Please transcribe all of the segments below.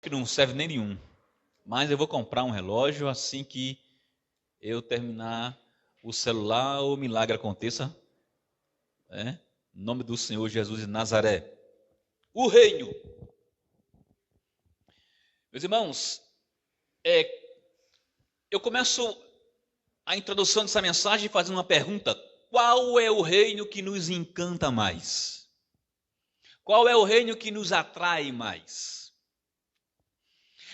que não serve nem nenhum. Mas eu vou comprar um relógio assim que eu terminar o celular, o milagre aconteça. Em nome do Senhor Jesus de Nazaré. O reino. Meus irmãos, eu começo a introdução dessa mensagem fazendo uma pergunta. Qual é o reino que nos encanta mais? Qual é o reino que nos atrai mais?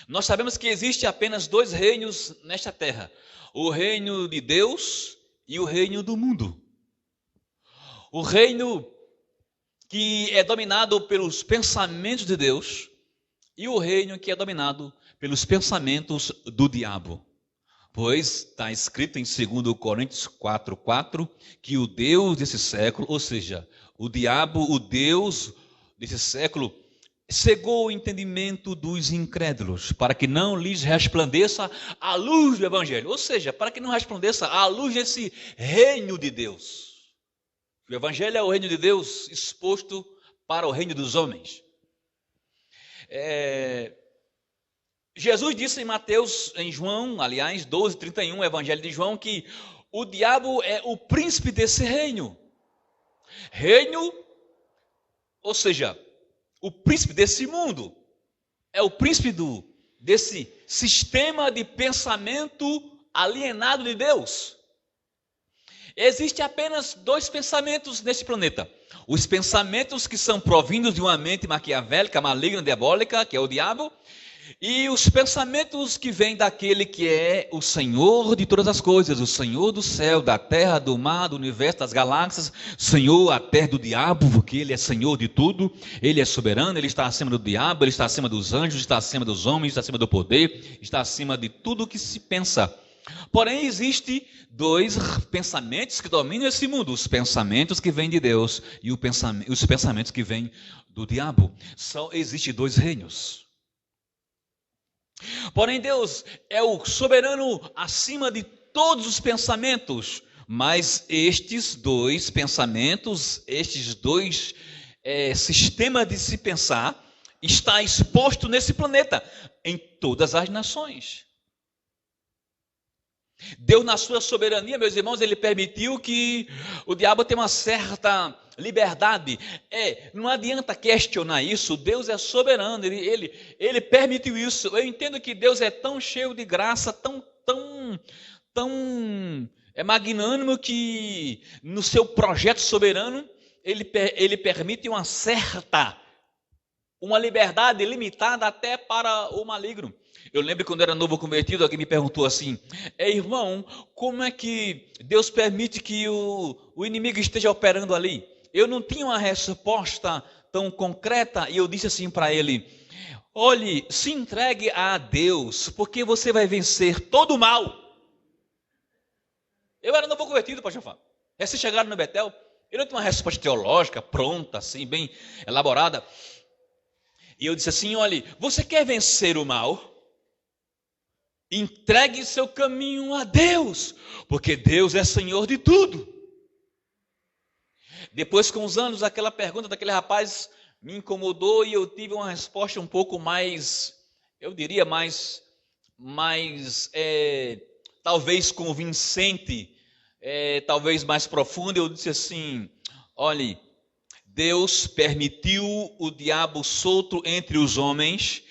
Nós sabemos que existe apenas dois reinos nesta terra. O reino de Deus e o reino do mundo. O reino que é dominado pelos pensamentos de Deus e o reino que é dominado pelos pensamentos do diabo. Pois está escrito em 2 Coríntios 4:4 que o Deus desse século, ou seja, o diabo, o Deus desse século, cegou o entendimento dos incrédulos, para que não lhes resplandeça a luz do Evangelho. Ou seja, para que não resplandeça a luz desse reino de Deus. O Evangelho é o reino de Deus exposto para o reino dos homens. Jesus disse em Mateus, em João, aliás, 12:31, o Evangelho de João, que o diabo é o príncipe desse reino. Reino, ou seja, o príncipe desse mundo. É o príncipe desse sistema de pensamento alienado de Deus. Existem apenas dois pensamentos nesse planeta. Os pensamentos que são provindos de uma mente maquiavélica, maligna, diabólica, que é o diabo, e os pensamentos que vêm daquele que é o Senhor de todas as coisas, o Senhor do céu, da terra, do mar, do universo, das galáxias, Senhor até do diabo, porque Ele é Senhor de tudo, Ele é soberano, Ele está acima do diabo, Ele está acima dos anjos, está acima dos homens, está acima do poder, está acima de tudo que se pensa. Porém, existem dois pensamentos que dominam esse mundo, os pensamentos que vêm de Deus e os pensamentos que vêm do diabo. Existem dois reinos. Porém, Deus é o soberano acima de todos os pensamentos, mas estes dois pensamentos, estes dois sistemas de se pensar, está exposto nesse planeta, em todas as nações. Deus, na sua soberania, meus irmãos, Ele permitiu que o diabo tenha uma certa liberdade. Não adianta questionar isso, Deus é soberano, ele permitiu isso. Eu entendo que Deus é tão cheio de graça, tão magnânimo, que no seu projeto soberano, ele permite uma liberdade limitada até para o maligno. Eu lembro quando eu era novo convertido, alguém me perguntou assim: irmão, como é que Deus permite que o inimigo esteja operando ali? Eu não tinha uma resposta tão concreta e eu disse assim para ele: olhe, se entregue a Deus, porque você vai vencer todo o mal. Eu era novo convertido, pastor Fábio. Se chegaram no Betel, eu não tinha uma resposta teológica pronta, assim, bem elaborada. E eu disse assim: olhe, você quer vencer o mal? Entregue seu caminho a Deus, porque Deus é Senhor de tudo. Depois, com os anos, aquela pergunta daquele rapaz me incomodou e eu tive uma resposta um pouco mais, eu diria mais talvez convincente, talvez mais profunda. Eu disse assim: olhe, Deus permitiu o diabo solto entre os homens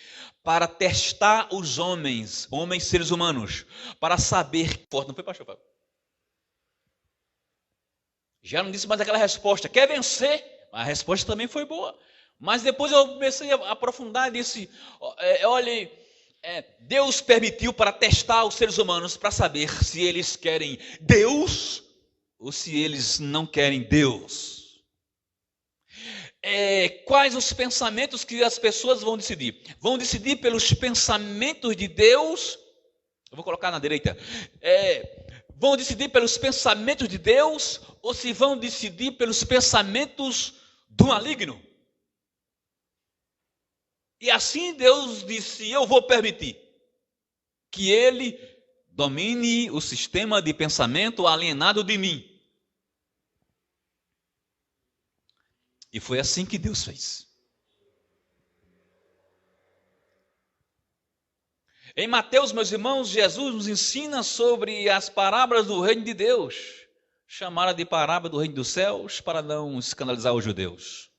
para testar os homens seres humanos, para saber que forte. Não foi, pastor Fábio? Já não disse mais aquela resposta, quer vencer? A resposta também foi boa. Mas depois eu comecei a aprofundar e disse: olhe, Deus permitiu para testar os seres humanos, para saber se eles querem Deus ou se eles não querem Deus. Quais os pensamentos que as pessoas vão decidir? Vão decidir pelos pensamentos de Deus. Eu vou colocar na direita. Vão decidir pelos pensamentos de Deus ou se vão decidir pelos pensamentos do maligno? E assim Deus disse: eu vou permitir que ele domine o sistema de pensamento alienado de mim. E foi assim que Deus fez. Em Mateus, meus irmãos, Jesus nos ensina sobre as parábolas do reino de Deus, chamada de parábola do reino dos céus, para não escandalizar os judeus.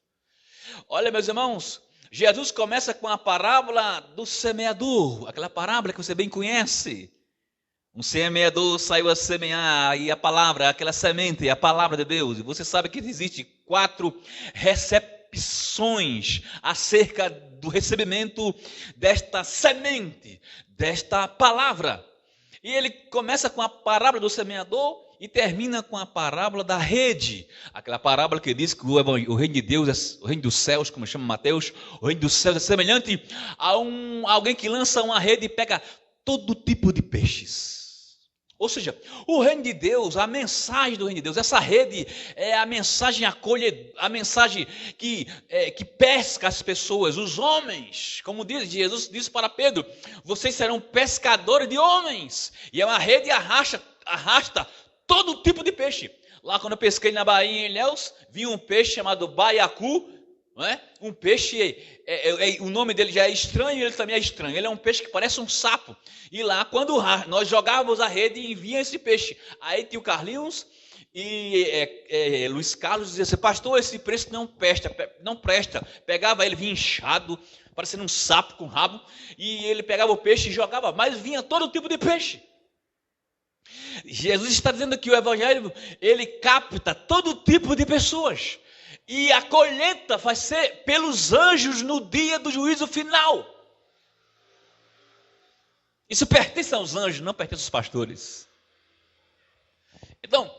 Olha, meus irmãos, Jesus começa com a parábola do semeador, aquela parábola que você bem conhece. Um semeador saiu a semear, e a palavra, aquela semente, a palavra de Deus. E você sabe que existe 4 recepções acerca do recebimento desta semente, desta palavra. E ele começa com a parábola do semeador e termina com a parábola da rede. Aquela parábola que diz que o reino de Deus, o reino dos céus, como chama Mateus, o reino dos céus é semelhante a alguém que lança uma rede e pega todo tipo de peixes. Ou seja, o reino de Deus, a mensagem do reino de Deus, essa rede é a mensagem acolhedora, a mensagem que pesca as pessoas, os homens. Como Jesus disse para Pedro, vocês serão pescadores de homens. E é uma rede que arrasta todo tipo de peixe. Lá quando eu pesquei na Bahia, em Ilhéus, vi um peixe chamado baiacu, não é? Um peixe, o nome dele já é estranho, ele também é estranho. Ele é um peixe que parece um sapo. E lá, quando nós jogávamos a rede e vinha esse peixe. Aí tinha o Carlinhos e Luiz Carlos dizia assim, pastor, esse peixe não presta. Pegava ele, vinha inchado, parecendo um sapo com rabo. E ele pegava o peixe e jogava, mas vinha todo tipo de peixe. Jesus está dizendo que o evangelho, ele capta todo tipo de pessoas. E a colheita vai ser pelos anjos no dia do juízo final. Isso pertence aos anjos, não pertence aos pastores. Então,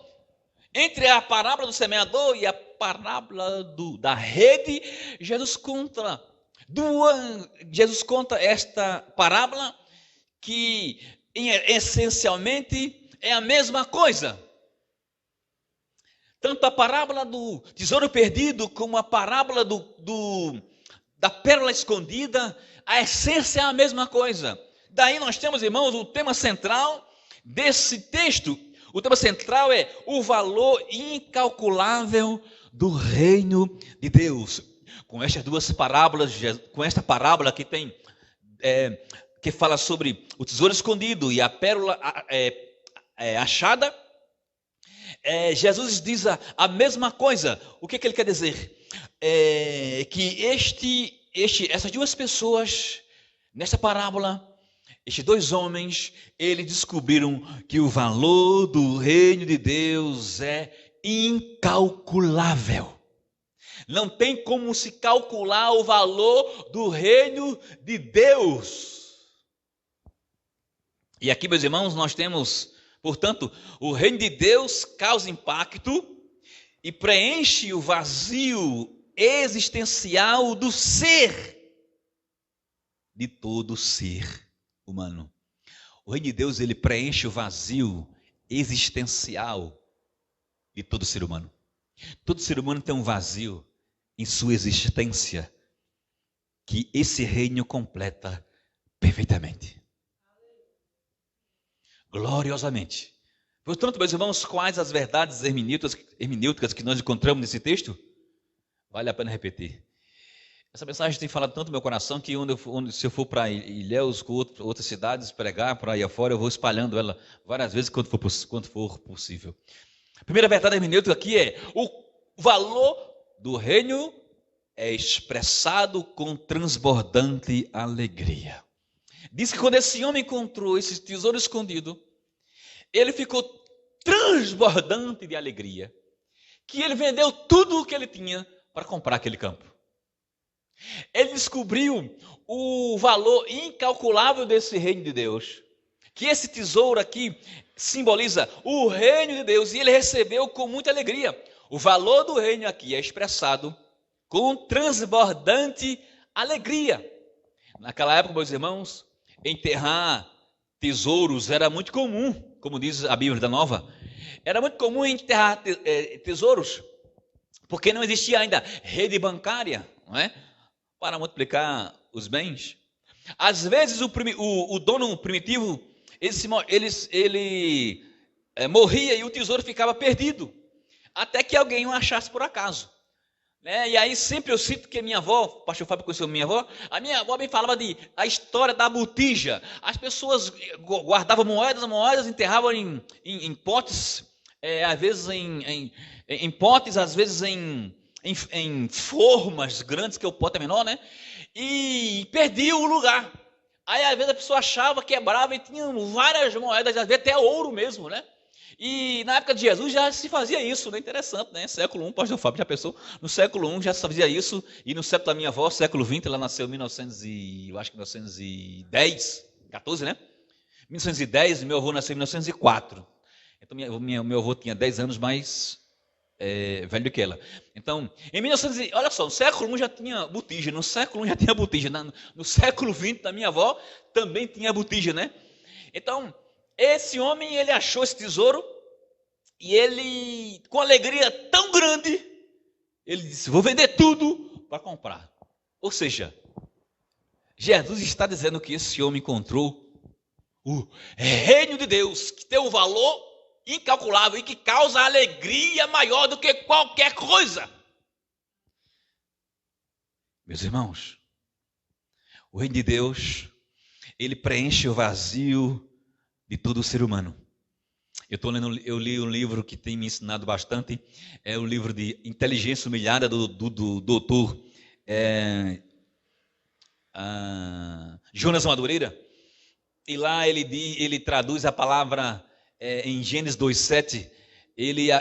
entre a parábola do semeador e a parábola da rede, Jesus conta esta parábola que essencialmente é a mesma coisa. Tanto a parábola do tesouro perdido como a parábola da pérola escondida, a essência é a mesma coisa. Daí nós temos, irmãos, o tema central desse texto. O tema central é o valor incalculável do reino de Deus. Com estas duas parábolas, com esta parábola que tem, que fala sobre o tesouro escondido e a pérola achada, Jesus diz a mesma coisa. O que ele quer dizer? Que essas duas pessoas, nesta parábola, estes dois homens, eles descobriram que o valor do reino de Deus é incalculável. Não tem como se calcular o valor do reino de Deus. E aqui, meus irmãos, nós temos, portanto, o reino de Deus causa impacto e preenche o vazio existencial do ser, de todo ser humano. O reino de Deus, ele preenche o vazio existencial de todo ser humano. Todo ser humano tem um vazio em sua existência que esse reino completa perfeitamente. Gloriosamente. Portanto, meus irmãos, quais as verdades hermenêuticas que nós encontramos nesse texto? Vale a pena repetir. Essa mensagem tem falado tanto no meu coração que se eu for para Ilhéus, com outras cidades, pregar para aí afora, eu vou espalhando ela várias vezes quando for possível. A primeira verdade hermenêutica aqui é o valor do reino é expressado com transbordante alegria. Diz que quando esse homem encontrou esse tesouro escondido, ele ficou transbordante de alegria, que ele vendeu tudo o que ele tinha para comprar aquele campo. Ele descobriu o valor incalculável desse reino de Deus, que esse tesouro aqui simboliza o reino de Deus, e ele recebeu com muita alegria. O valor do reino aqui é expressado com transbordante alegria. Naquela época, meus irmãos, enterrar tesouros era muito comum, como diz a Bíblia da Nova. Era muito comum enterrar tesouros, porque não existia ainda rede bancária, não é? Para multiplicar os bens. Às vezes o dono primitivo, ele morria e o tesouro ficava perdido, até que alguém o achasse por acaso. né? E aí sempre eu cito que minha avó, o pastor Fábio conheceu minha avó, a minha avó me falava a história da botija. As pessoas guardavam moedas, enterravam em potes, às vezes em potes, às vezes em formas grandes, que o pote é menor, né? E perdia o lugar. Aí às vezes a pessoa achava, quebrava e tinha várias moedas, às vezes até ouro mesmo, né? E na época de Jesus já se fazia isso, né? Interessante, né? Século I, pastor Fábio já pensou, no século I já se fazia isso, e no século da minha avó, século XX, ela nasceu em 1910, 14, né? 1910, meu avô nasceu em 1904. Então meu avô tinha 10 anos mais velho do que ela. Então, em 1900, olha só, no século I já tinha botija, no século I já tinha botija, no século XX da minha avó também tinha botija, né? Então, esse homem, ele achou esse tesouro e ele, com alegria tão grande, ele disse, vou vender tudo para comprar. Ou seja, Jesus está dizendo que esse homem encontrou o reino de Deus, que tem um valor incalculável e que causa alegria maior do que qualquer coisa. Meus irmãos, o reino de Deus, ele preenche o vazio de todo ser humano. Eu li um livro que tem me ensinado bastante, é o livro de Inteligência Humilhada do doutor Jonas Madureira. E lá ele traduz a palavra em Gênesis 2:7. Ele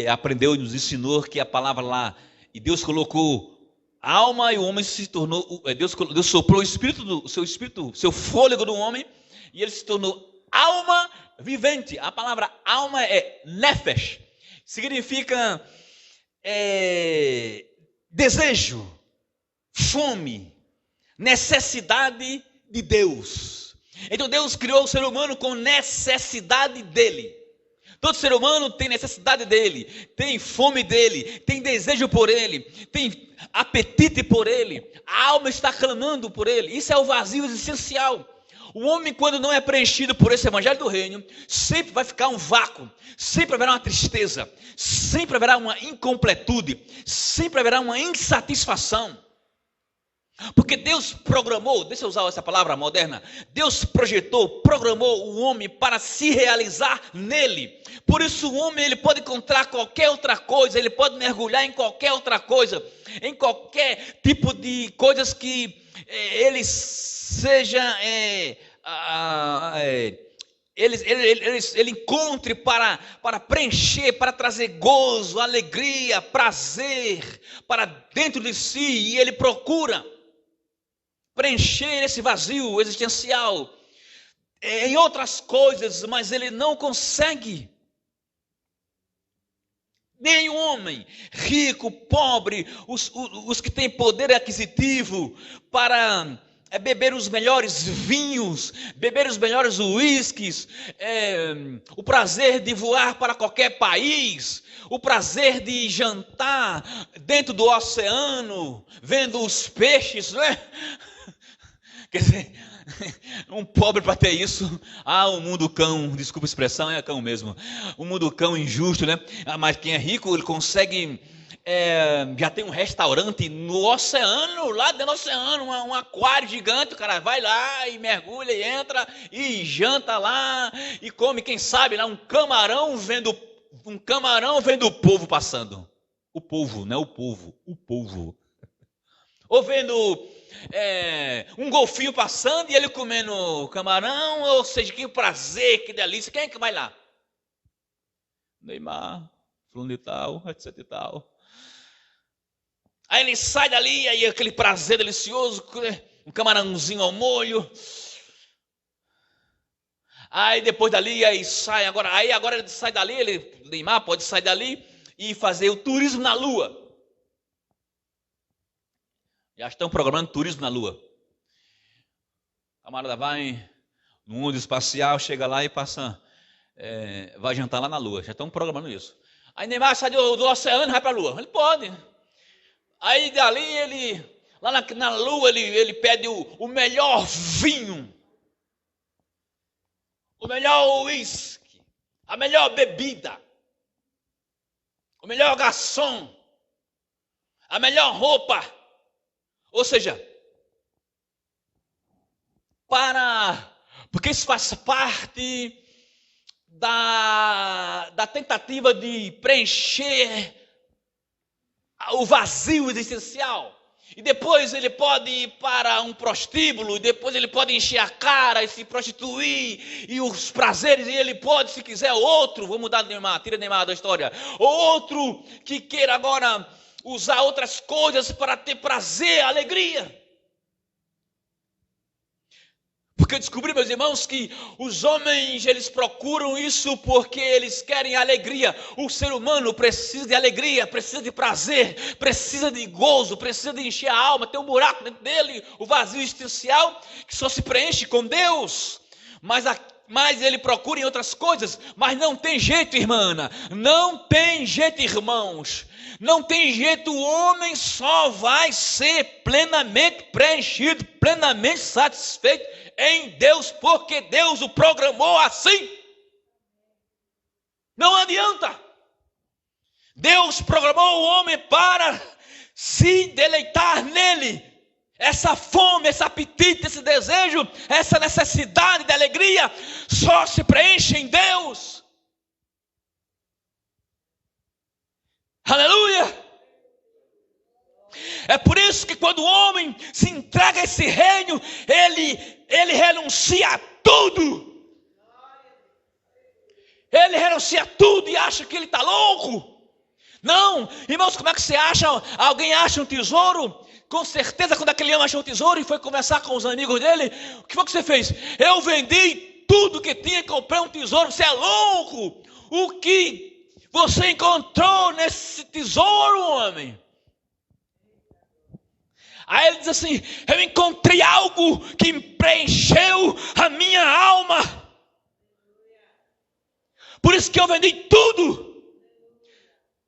aprendeu e nos ensinou que a palavra lá, e Deus colocou alma e o homem se tornou, Deus soprou o seu fôlego no homem, e ele se tornou alma vivente. A palavra alma é nefesh, significa desejo, fome, necessidade de Deus. Então Deus criou o ser humano com necessidade dele. Todo ser humano tem necessidade dele, tem fome dele, tem desejo por ele, tem apetite por ele, a alma está clamando por ele. Isso é o vazio existencial. O homem, quando não é preenchido por esse evangelho do reino, sempre vai ficar um vácuo, sempre haverá uma tristeza, sempre haverá uma incompletude, sempre haverá uma insatisfação. Porque Deus programou, deixa eu usar essa palavra moderna, Deus programou o homem para se realizar nele. Por isso o homem, ele pode encontrar qualquer outra coisa, ele pode mergulhar em qualquer outra coisa, em qualquer tipo de coisas que ele seja, ele encontre para preencher, para trazer gozo, alegria, prazer para dentro de si, e ele procura preencher esse vazio existencial em outras coisas, mas ele não consegue. Nem o homem, rico, pobre, os que têm poder aquisitivo para beber os melhores vinhos, beber os melhores uísques, o prazer de voar para qualquer país, o prazer de jantar dentro do oceano, vendo os peixes, né? Quer dizer, um pobre para ter isso, o mundo cão, desculpa a expressão, é cão mesmo, o mundo cão injusto, né? Mas quem é rico, ele consegue, já tem um restaurante no oceano, lá dentro do oceano, um aquário gigante, o cara vai lá e mergulha e entra e janta lá e come, quem sabe lá, um camarão vendo o povo passando. O povo, não é o povo, o povo. Ou vendo um golfinho passando e ele comendo camarão, ou seja, que prazer, que delícia. Quem é que vai lá? Neymar, fulano de tal, etc e tal. Aí ele sai dali, aí aquele prazer delicioso, um camarãozinho ao molho. Aí depois dali, aí sai agora ele sai dali, Neymar pode sair dali e fazer o turismo na Lua. Já estão programando turismo na Lua. O camarada vai no mundo espacial, chega lá e passa, vai jantar lá na Lua. Já estão programando isso. Aí Neymar sai do oceano e vai para a Lua. Ele pode. Aí dali, lá na Lua, ele pede o melhor vinho, o melhor uísque, a melhor bebida, o melhor garçom, a melhor roupa. Ou seja, porque isso faz parte da tentativa de preencher o vazio existencial. E depois ele pode ir para um prostíbulo, e depois ele pode encher a cara e se prostituir, e os prazeres, e ele pode, se quiser, outro, vou mudar de Neymar, tira Neymar da história, outro que queira agora usar outras coisas para ter prazer, alegria. Porque eu descobri, meus irmãos, que os homens, eles procuram isso porque eles querem alegria. O ser humano precisa de alegria, precisa de prazer, precisa de gozo, precisa de encher a alma. Tem um buraco dentro dele, o vazio existencial, que só se preenche com Deus. Mas ele procura em outras coisas. Mas não tem jeito, irmã, não tem jeito, irmãos. Não tem jeito, o homem só vai ser plenamente preenchido, plenamente satisfeito em Deus, porque Deus o programou assim. Não adianta. Deus programou o homem para se deleitar nele. Essa fome, esse apetite, esse desejo, essa necessidade de alegria só se preenche em Deus. Aleluia! É por isso que quando o homem se entrega a esse reino, ele renuncia a tudo. Ele renuncia a tudo e acha que ele está louco. Não, irmãos, como é que você acha? Alguém acha um tesouro? Com certeza, quando aquele homem achou um tesouro e foi conversar com os amigos dele, o que foi que você fez? Eu vendi tudo que tinha e comprei um tesouro. Você é louco? O que você encontrou nesse tesouro, homem? Aí ele diz assim: eu encontrei algo que preencheu a minha alma. Por isso que eu vendi tudo.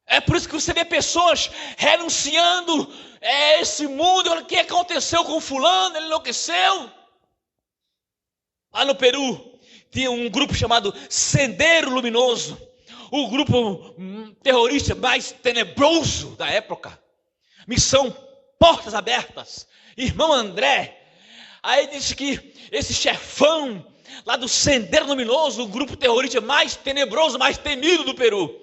É por isso que você vê pessoas renunciando a esse mundo. O que aconteceu com fulano? Ele enlouqueceu. Lá no Peru tinha um grupo chamado Sendero Luminoso, o grupo terrorista mais tenebroso da época. Missão Portas Abertas, irmão André. Aí disse que esse chefão lá do Sendero Luminoso, o grupo terrorista mais tenebroso, mais temido do Peru.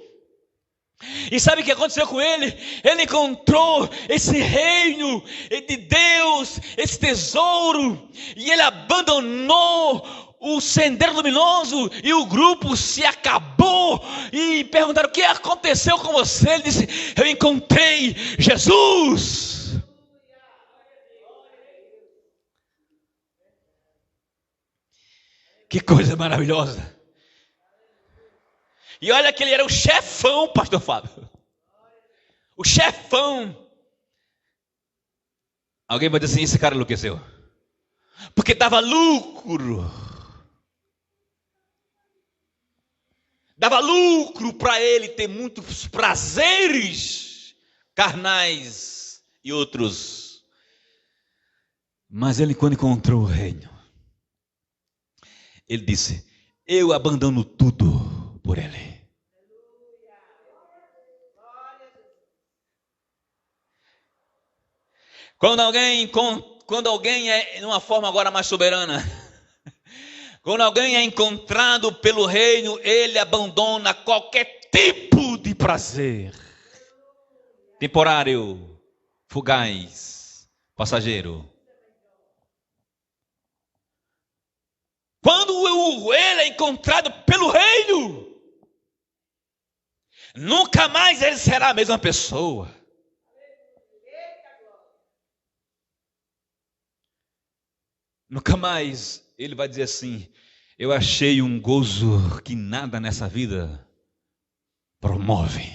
E sabe o que aconteceu com ele? Ele encontrou esse reino de Deus, esse tesouro, e ele abandonou o Sendero Luminoso, e o grupo se acabou. E perguntaram: o que aconteceu com você? Ele disse: eu encontrei Jesus. Que coisa maravilhosa. E olha que ele era o chefão, pastor Fábio. O chefão. Alguém vai dizer assim: esse cara enlouqueceu. Porque dava lucro. Dava lucro para ele ter muitos prazeres carnais e outros. Mas ele, quando encontrou o reino, ele disse: eu abandono tudo por ele. Quando alguém é, de uma forma agora mais soberana, quando alguém é encontrado pelo reino, ele abandona qualquer tipo de prazer temporário, fugaz, passageiro. Quando ele é encontrado pelo reino, nunca mais ele será a mesma pessoa. Nunca mais ele vai dizer assim: eu achei um gozo que nada nessa vida promove.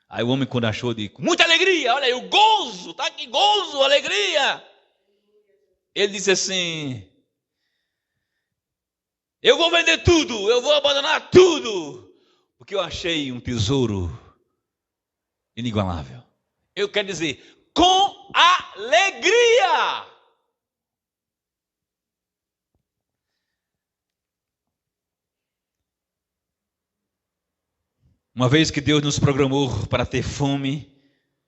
Aí o homem, quando achou de muita alegria, olha aí o gozo, tá aqui, gozo, alegria. Ele disse assim: eu vou vender tudo, eu vou abandonar tudo, porque eu achei um tesouro inigualável. Eu quero dizer, com alegria. Uma vez que Deus nos programou para ter fome,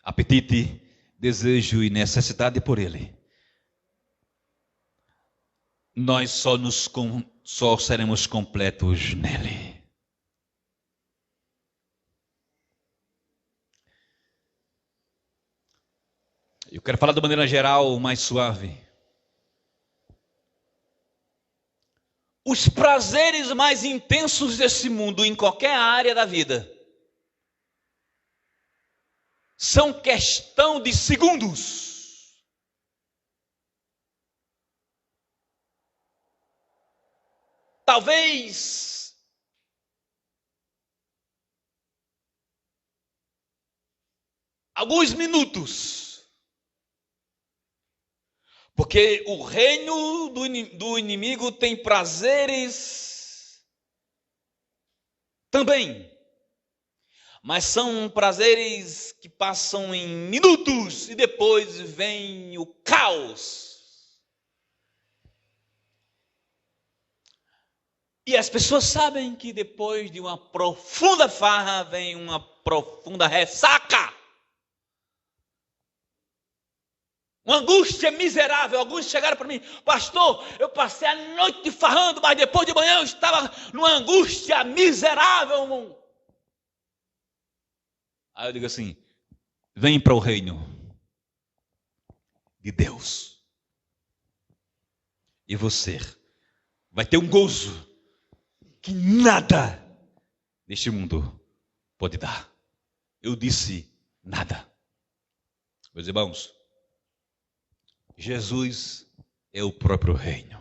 apetite, desejo e necessidade por Ele, nós só seremos completos nele. Eu quero falar de maneira geral, mais suave. Os prazeres mais intensos desse mundo, em qualquer área da vida, são questão de segundos. Talvez alguns minutos. Porque o reino do inimigo tem prazeres também. Mas são prazeres que passam em minutos e depois vem o caos. E as pessoas sabem que depois de uma profunda farra vem uma profunda ressaca. Uma angústia miserável. Alguns chegaram para mim: pastor, eu passei a noite farrando, mas depois de manhã eu estava numa angústia miserável. Aí eu digo assim: vem para o reino de Deus. E você vai ter um gozo que nada neste mundo pode dar. Eu disse nada. Meus irmãos, Jesus é o próprio reino.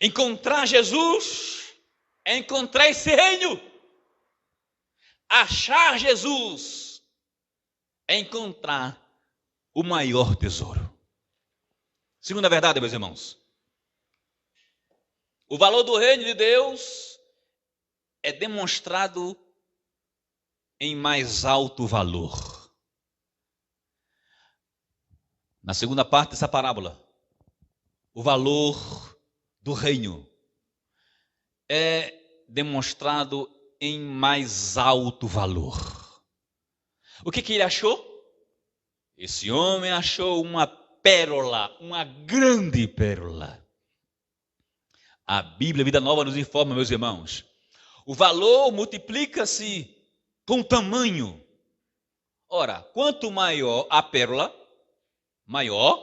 Encontrar Jesus é encontrar esse reino. Achar Jesus é encontrar o maior tesouro. Segunda verdade, meus irmãos, o valor do reino de Deus é demonstrado em mais alto valor. Na segunda parte dessa parábola, o valor do reino é demonstrado em mais alto valor. O que ele achou? Esse homem achou uma pérola, uma grande pérola. A Bíblia, Vida Nova, nos informa, meus irmãos, o valor multiplica-se com tamanho. Ora, quanto maior a pérola, maior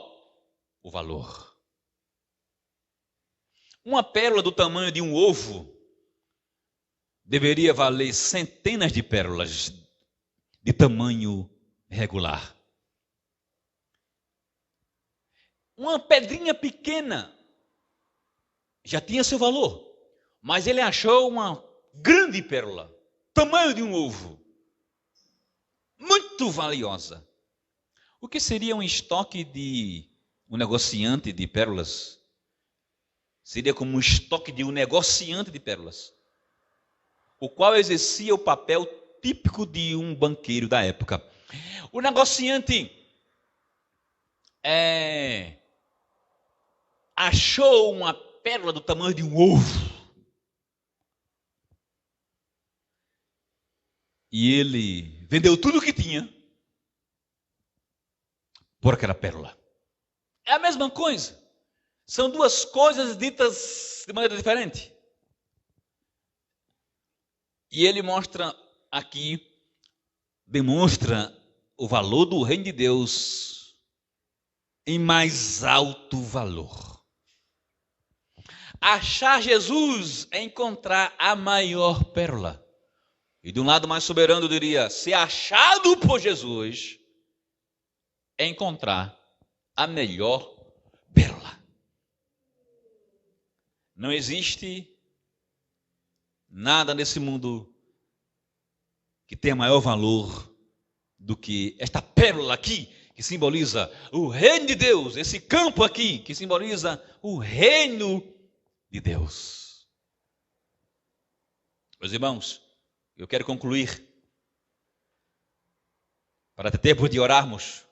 o valor. Uma pérola do tamanho de um ovo deveria valer centenas de pérolas de tamanho regular. Uma pedrinha pequena já tinha seu valor, mas ele achou uma grande pérola, tamanho de um ovo, muito valiosa. O que seria um estoque de um negociante de pérolas? Seria como um estoque de um negociante de pérolas, o qual exercia o papel típico de um banqueiro da época. O negociante achou uma pérola do tamanho de um ovo. E ele vendeu tudo o que tinha por aquela pérola. É a mesma coisa. São duas coisas ditas de maneira diferente. E ele mostra aqui, demonstra o valor do reino de Deus em mais alto valor. Achar Jesus é encontrar a maior pérola. E de um lado mais soberano eu diria, ser achado por Jesus é encontrar a melhor pérola. Não existe nada nesse mundo que tenha maior valor do que esta pérola aqui, que simboliza o reino de Deus, esse campo aqui, que simboliza o reino de Deus. Meus irmãos, eu quero concluir, para ter tempo de orarmos.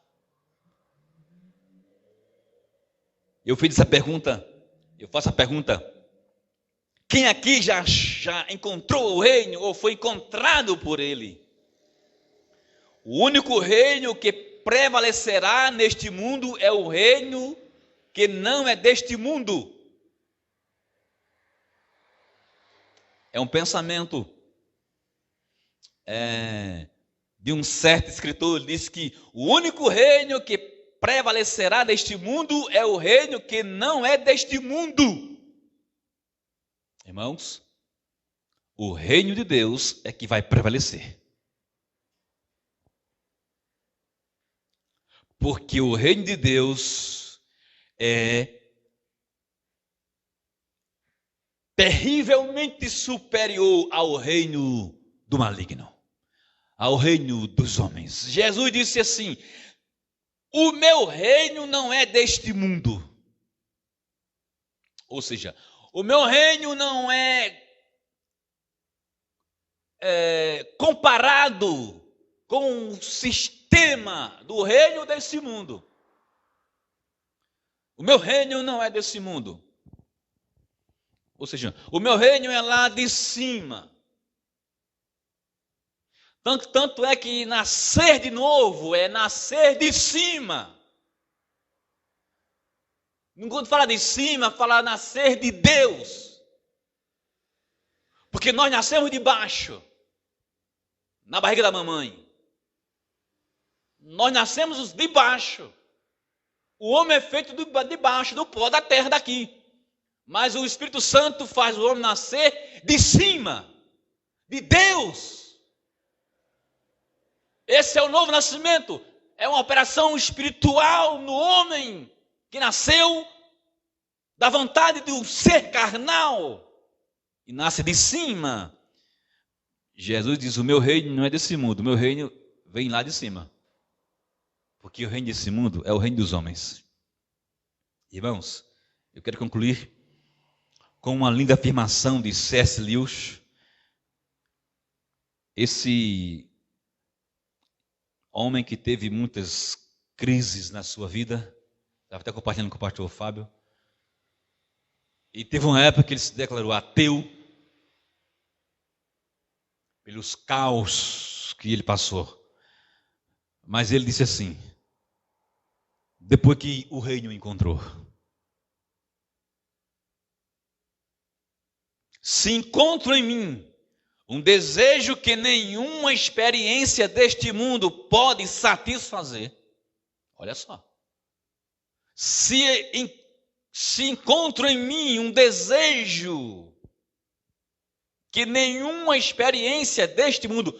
Eu fiz essa pergunta, eu faço a pergunta: quem aqui já encontrou o reino ou foi encontrado por ele? O único reino que prevalecerá neste mundo é o reino que não é deste mundo. É um pensamento de um certo escritor, diz que o único reino que prevalecerá neste mundo é o reino que não é deste mundo. Irmãos, o reino de Deus é que vai prevalecer. Porque o reino de Deus é terrivelmente superior ao reino do maligno, ao reino dos homens. Jesus disse assim: o meu reino não é deste mundo. Ou seja, o meu reino não é comparado com o sistema do reino desse mundo. O meu reino não é desse mundo. Ou seja, o meu reino é lá de cima. Tanto é que nascer de novo é nascer de cima. Quando fala de cima, fala nascer de Deus. Porque nós nascemos de baixo, na barriga da mamãe. Nós nascemos de baixo. O homem é feito de baixo, do pó da terra daqui. Mas o Espírito Santo faz o homem nascer de cima, de Deus. Esse é o novo nascimento. É uma operação espiritual no homem que nasceu da vontade de um ser carnal e nasce de cima. Jesus diz: o meu reino não é desse mundo, o meu reino vem lá de cima. Porque o reino desse mundo é o reino dos homens. Irmãos, eu quero concluir com uma linda afirmação de C.S. Lewis. Esse homem que teve muitas crises na sua vida, estava até compartilhando com o pastor Fábio, e teve uma época que ele se declarou ateu, pelos caos que ele passou. Mas ele disse assim, depois que o reino o encontrou: se encontro em mim um desejo que nenhuma experiência deste mundo pode satisfazer. Olha só. Se encontro em mim um desejo que nenhuma experiência deste mundo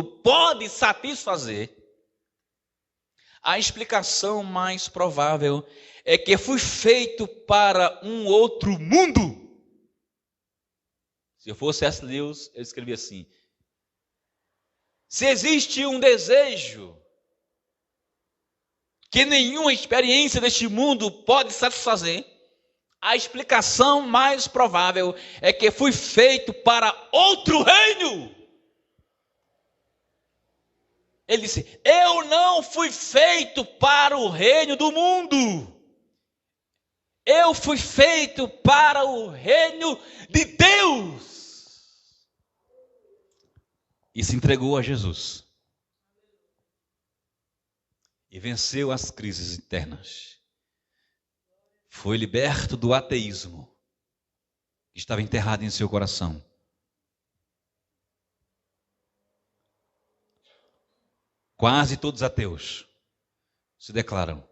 pode satisfazer, a explicação mais provável é que fui feito para um outro mundo. Se eu fosse C.S. Lewis, eu escrevia assim: se existe um desejo que nenhuma experiência deste mundo pode satisfazer, a explicação mais provável é que fui feito para outro reino. Ele disse: eu não fui feito para o reino do mundo. Eu fui feito para o reino de Deus. E se entregou a Jesus. E venceu as crises internas. Foi liberto do ateísmo que estava enterrado em seu coração. Quase todos ateus se declaram,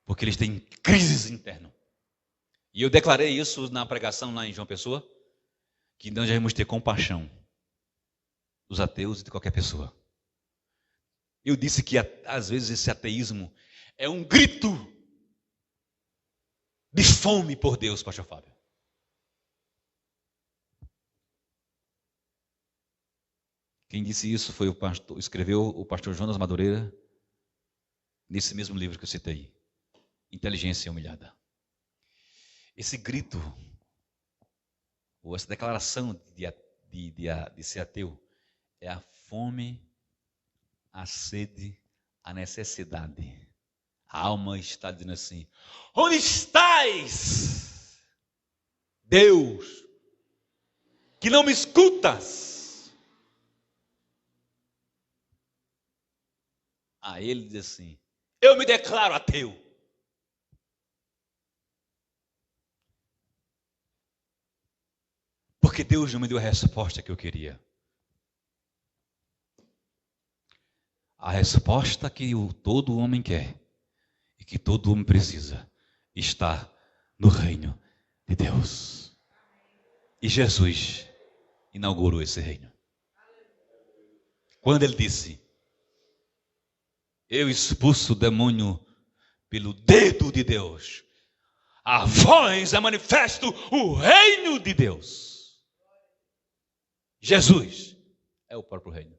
porque eles têm crises internas. E eu declarei isso na pregação lá em João Pessoa, que nós devemos ter compaixão dos ateus e de qualquer pessoa. Eu disse que às vezes esse ateísmo é um grito de fome por Deus, pastor Fábio. Quem disse isso foi escreveu o pastor Jonas Madureira, nesse mesmo livro que eu citei, Inteligência Humilhada. Esse grito, ou essa declaração de ser ateu, é a fome, a sede, a necessidade. A alma está dizendo assim: onde estás, Deus, que não me escutas? Aí ele diz assim: eu me declaro ateu. Porque Deus não me deu a resposta que eu queria. A resposta que todo homem quer e que todo homem precisa está no reino de Deus. E Jesus inaugurou esse reino. Quando ele disse: eu expulso o demônio pelo dedo de Deus, a voz é manifesto o reino de Deus. Jesus é o próprio reino.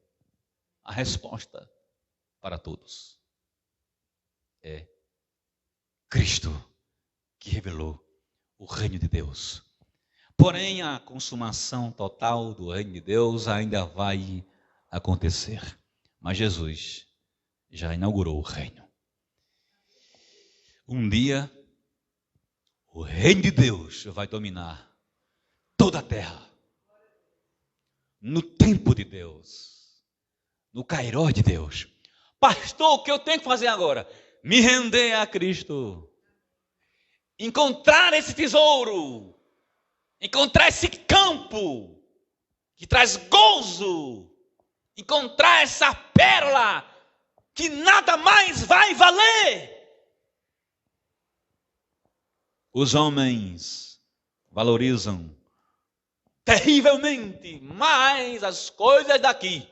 A resposta para todos é Cristo, que revelou o reino de Deus. Porém, a consumação total do reino de Deus ainda vai acontecer. Mas Jesus já inaugurou o reino. Um dia, o reino de Deus vai dominar toda a terra. No tempo de Deus. No cairó de Deus. Pastor, o que eu tenho que fazer agora? Me render a Cristo. Encontrar esse tesouro. Encontrar esse campo que traz gozo. Encontrar essa pérola que nada mais vai valer. Os homens valorizam terrivelmente mais as coisas daqui,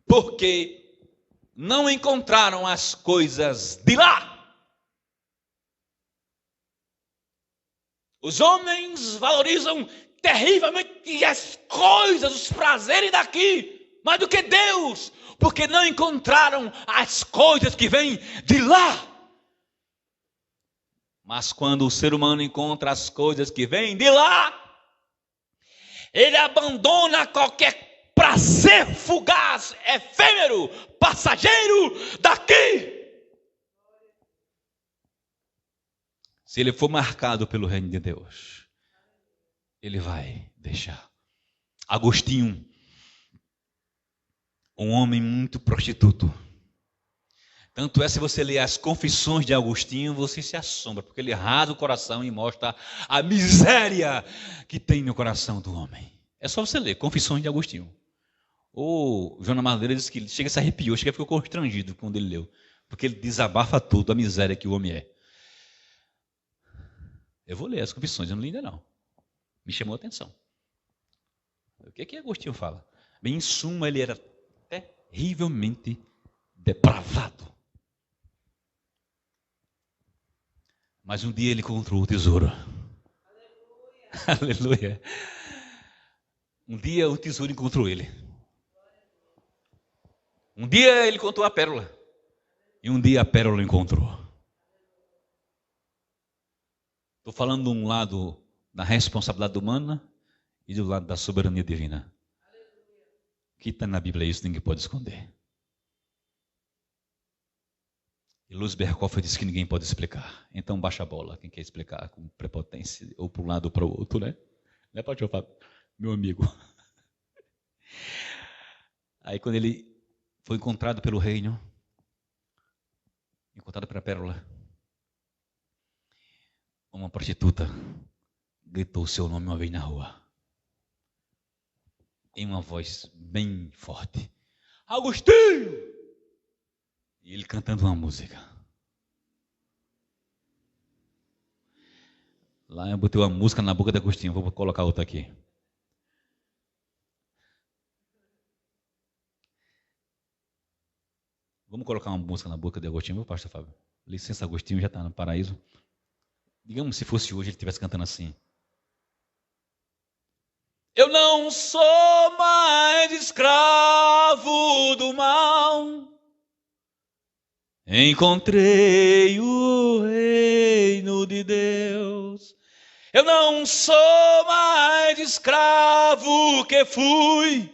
porque não encontraram as coisas de lá. Os homens valorizam terrivelmente as coisas, os prazeres daqui, mais do que Deus, porque não encontraram as coisas que vêm de lá. Mas quando o ser humano encontra as coisas que vêm de lá, ele abandona qualquer prazer fugaz, efêmero, passageiro daqui. Se ele for marcado pelo reino de Deus, ele vai deixar. Agostinho, um homem muito prostituto. Tanto é, se você ler as confissões de Agostinho, você se assombra, porque ele rasga o coração e mostra a miséria que tem no coração do homem. É só você ler Confissões de Agostinho. O João Madeira diz que chega a se arrepiou, chega a ficar constrangido quando ele leu, porque ele desabafa tudo, a miséria que o homem é. Eu vou ler as confissões, eu não li ainda não. Me chamou a atenção. O que Agostinho fala? Bem, em suma, ele era terrivelmente depravado. Mas um dia ele encontrou o tesouro. Aleluia. Aleluia. Um dia o tesouro encontrou ele. Um dia ele encontrou a pérola. E um dia a pérola o encontrou. Estou falando de um lado da responsabilidade humana e do lado da soberania divina. O que está na Bíblia é isso, ninguém pode esconder. E Luz Berkoff disse que ninguém pode explicar. Então baixa a bola, quem quer explicar com prepotência, ou para um lado ou para o outro, né? Não é para o Fábio, meu amigo. Aí quando ele foi encontrado pelo reino, encontrado pela pérola, uma prostituta gritou o seu nome uma vez na rua, em uma voz bem forte: Agostinho! E ele cantando uma música. Lá eu botei uma música na boca de Agostinho, vou colocar outra aqui. Vamos colocar uma música na boca de Agostinho, pastor Fábio? Licença, Agostinho já está no paraíso. Digamos, se fosse hoje, ele estivesse cantando assim: eu não sou mais escravo do mal, encontrei o reino de Deus. Eu não sou mais escravo que fui,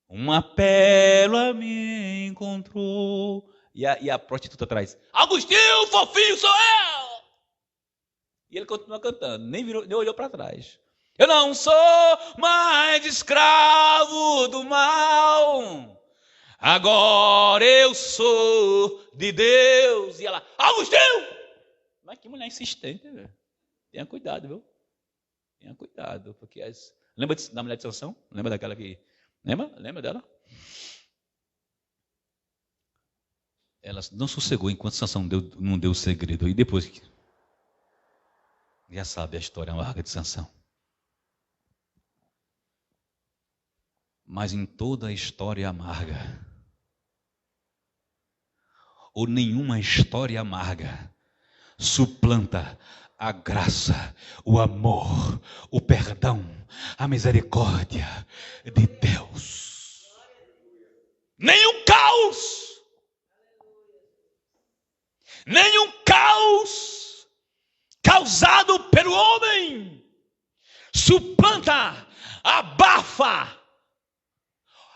uma pérola me encontrou. E a prostituta atrás: Agostinho, fofinho sou eu! E ele continua cantando, nem olhou para trás. Eu não sou mais escravo do mal, agora eu sou de Deus. E ela, Agostinho! Mas que mulher insistente, velho. Tenha cuidado, viu? Tenha cuidado, porque lembra da mulher de Sansão? Lembra daquela que... Lembra dela? Ela não sossegou enquanto Sansão não deu o segredo. E depois que... Já sabe a história amarga de Sansão. Mas em toda a história amarga, ou nenhuma história amarga, suplanta a graça, o amor, o perdão, a misericórdia de Deus. Nenhum caos causado pelo homem suplanta, abafa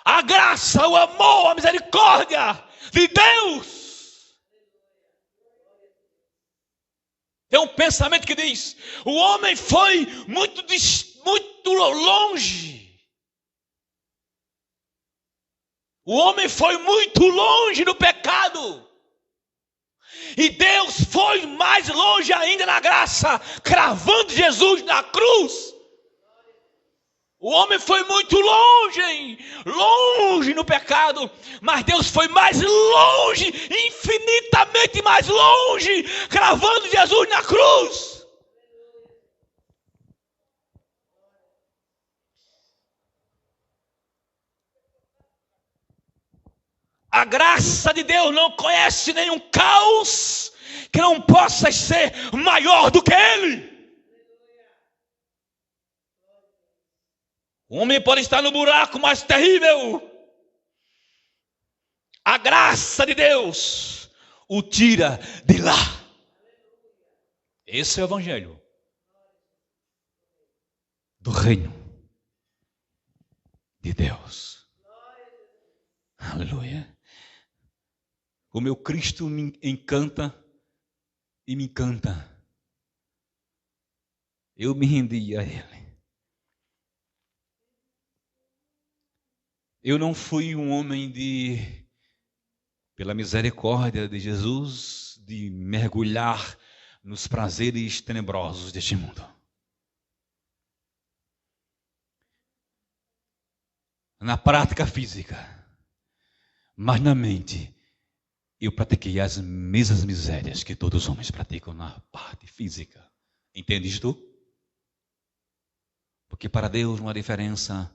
a graça, o amor, a misericórdia de Deus. Tem um pensamento que diz: o homem foi muito longe. O homem foi muito longe no pecado. E Deus foi mais longe ainda na graça, cravando Jesus na cruz. O homem foi muito longe no pecado, mas Deus foi mais longe, infinitamente mais longe, cravando Jesus na cruz. A graça de Deus não conhece nenhum caos que não possa ser maior do que ele. O homem pode estar no buraco mais terrível. A graça de Deus o tira de lá. Esse é o evangelho do reino de Deus. Aleluia. O meu Cristo me encanta e me encanta. Eu me rendi a Ele. Eu não fui um homem pela misericórdia de Jesus, de mergulhar nos prazeres tenebrosos deste mundo. Na prática física, mas na mente, eu pratiquei as mesmas misérias que todos os homens praticam na parte física. Entendes tu? Porque para Deus não há diferença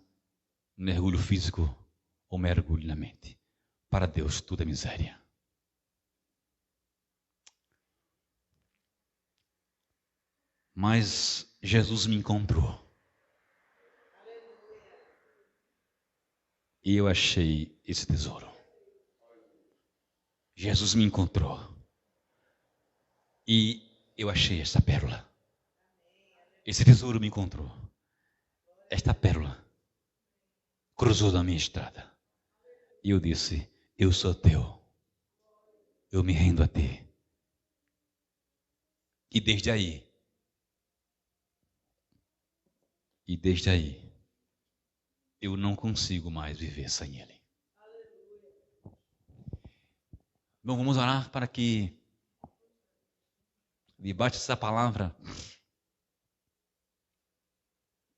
mergulho físico ou mergulho na mente. Para Deus tudo é miséria. Mas Jesus me encontrou. E eu achei esse tesouro. Jesus me encontrou. E eu achei esta pérola. Esse tesouro me encontrou. Esta pérola cruzou na minha estrada. E eu disse: eu sou teu. Eu me rendo a ti. E desde aí, eu não consigo mais viver sem ele. Bom, vamos orar para que, debaixo dessa palavra,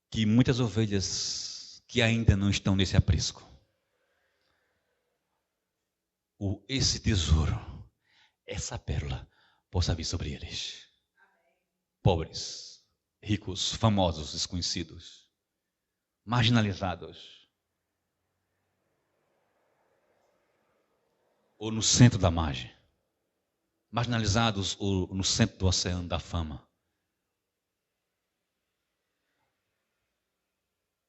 que muitas ovelhas que ainda não estão nesse aprisco, esse tesouro, essa pérola, possa vir sobre eles. Pobres, ricos, famosos, desconhecidos, marginalizados, ou no centro da margem, marginalizados ou no centro do oceano da fama,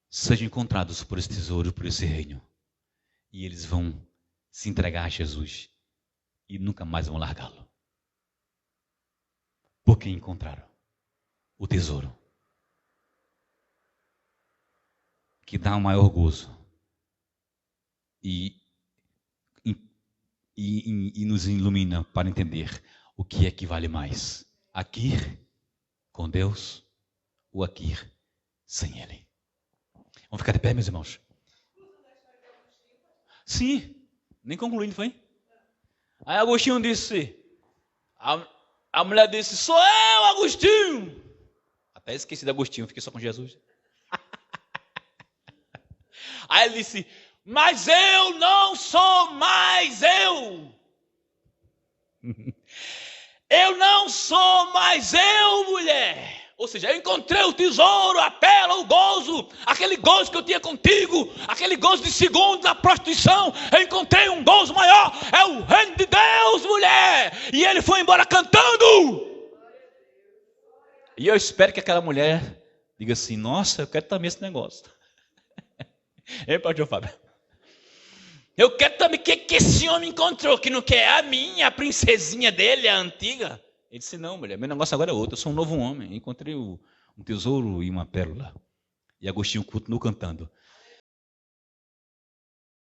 sejam encontrados por esse tesouro, por esse reino, e eles vão se entregar a Jesus e nunca mais vão largá-lo, porque encontraram o tesouro que dá um maior gozo e nos ilumina para entender o que é que vale mais: aqui com Deus ou aqui sem Ele. Vamos ficar de pé, meus irmãos? Sim. Nem concluí, não foi? Aí Agostinho disse, a mulher disse, sou eu, Agostinho. Até esqueci de Agostinho, fiquei só com Jesus. Aí ele disse, mas eu não sou mais eu. Eu não sou mais eu, mulher. Ou seja, eu encontrei o tesouro, a pérola, o gozo, aquele gozo que eu tinha contigo, aquele gozo de segundo na prostituição. Eu encontrei um gozo maior, é o reino de Deus, mulher. E ele foi embora cantando. E eu espero que aquela mulher diga assim, nossa, eu quero também esse negócio. Ei, pastor Fábio. Eu quero também que esse homem encontrou, que não quer a minha, a princesinha dele, a antiga. Ele disse, não, mulher, meu negócio agora é outro, eu sou um novo homem. Encontrei um tesouro e uma pérola. E Agostinho continuou cantando.